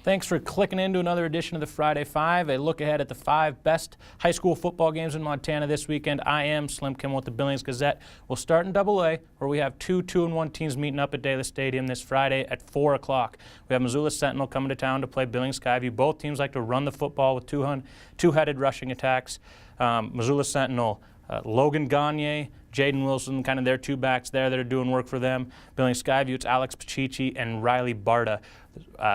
Thanks for clicking into another edition of the Friday Five, a look ahead at the 5 best high school football games in Montana this weekend. I am Slim Kimmel with the Billings Gazette. We'll start in AA, where we have two 2-1 teams meeting up at Daly Stadium this Friday at 4 o'clock. We have Missoula Sentinel coming to town to play Billings Skyview. Both teams like to run the football with two-headed rushing attacks. Missoula Sentinel, Logan Gagne, Jaden Wilson, kind of their two backs there that are doing work for them. Billings Skyview, it's Alex Pachichi and Riley Barta.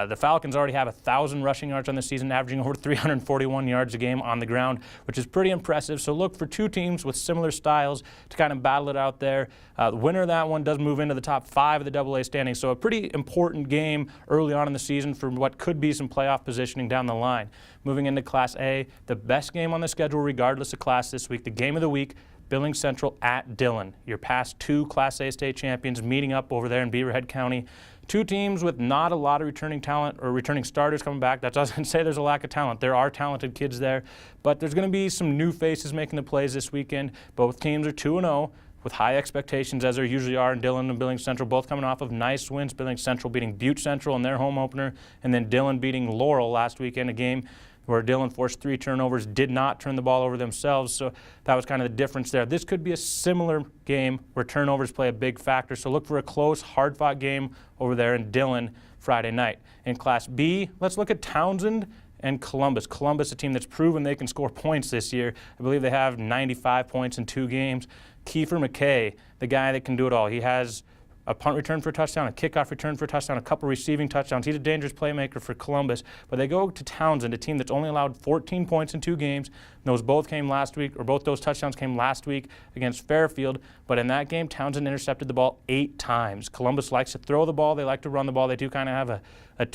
The Falcons already have 1,000 rushing yards on the season, averaging over 341 yards a game on the ground, which is pretty impressive. So look for two teams with similar styles to kind of battle it out there. The winner of that one does move into the top 5 of the AA standings, so a pretty important game early on in the season for what could be some playoff positioning down the line. Moving into Class A, the best game on the schedule regardless of class this week, the game of the week, Billings Central at Dillon. Your past 2 Class A state champions meeting up over there in Beaverhead County. Two teams with not a lot of returning talent or returning starters coming back. That doesn't say there's a lack of talent. There are talented kids there, but there's going to be some new faces making the plays this weekend. Both teams are 2-0 with high expectations, as there usually are in Dillon and Billings Central, both coming off of nice wins. Billings Central beating Butte Central in their home opener, and then Dillon beating Laurel last weekend, a game where Dillon forced 3 turnovers, did not turn the ball over themselves, so that was kind of the difference there. This could be a similar game where turnovers play a big factor, so look for a close, hard-fought game over there in Dillon Friday night. In Class B, let's look at Townsend and Columbus. Columbus, a team that's proven they can score points this year. I believe they have 95 points in 2 games. Kiefer McKay, the guy that can do it all. He has a punt return for a touchdown, a kickoff return for a touchdown, a couple receiving touchdowns. He's a dangerous playmaker for Columbus. But they go to Townsend, a team that's only allowed 14 points in 2 games. Those both came last week, or both those touchdowns came last week against Fairfield. But in that game, Townsend intercepted the ball 8 times. Columbus likes to throw the ball. They like to run the ball. They do kind of have a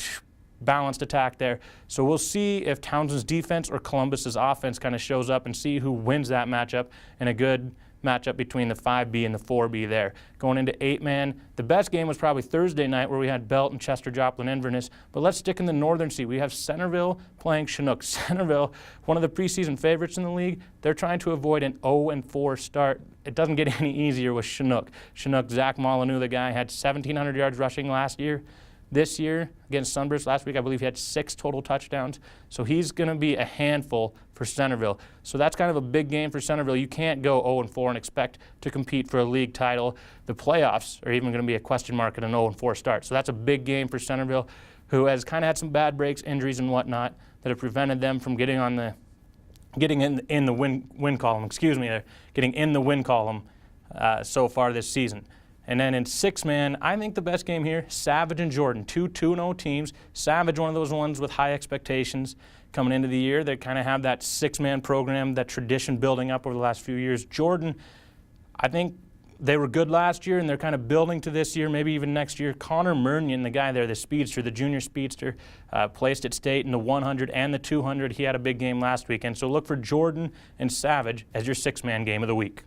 balanced attack there. So we'll see if Townsend's defense or Columbus's offense kind of shows up and see who wins that matchup in a good matchup between the 5B and the 4B there. Going into 8-man, the best game was probably Thursday night where we had Belt and Chester Joplin Inverness, but let's stick in the northern seat. We have Centerville playing Chinook. Centerville, one of the preseason favorites in the league, they're trying to avoid an 0-4 start. It doesn't get any easier with Chinook. Chinook, Zach Molyneux, the guy, had 1,700 yards rushing last year. This year, against Sunburst last week, I believe he had 6 total touchdowns. So he's going to be a handful for Centerville. So that's kind of a big game for Centerville. You can't go 0-4 and expect to compete for a league title. The playoffs are even going to be a question mark at an 0-4 start. So that's a big game for Centerville, who has kind of had some bad breaks, injuries and whatnot, that have prevented them from getting in the win column. They're getting in the win column so far this season. And then in 6-man, I think the best game here, Savage and Jordan, 2 2-0 teams. Savage, one of those ones with high expectations coming into the year. They kind of have that 6-man program, that tradition building up over the last few years. Jordan, I think they were good last year, and they're kind of building to this year, maybe even next year. Connor Murnion, the guy there, the speedster, the junior speedster, placed at state in the 100 and the 200. He had a big game last weekend. So look for Jordan and Savage as your 6-man game of the week.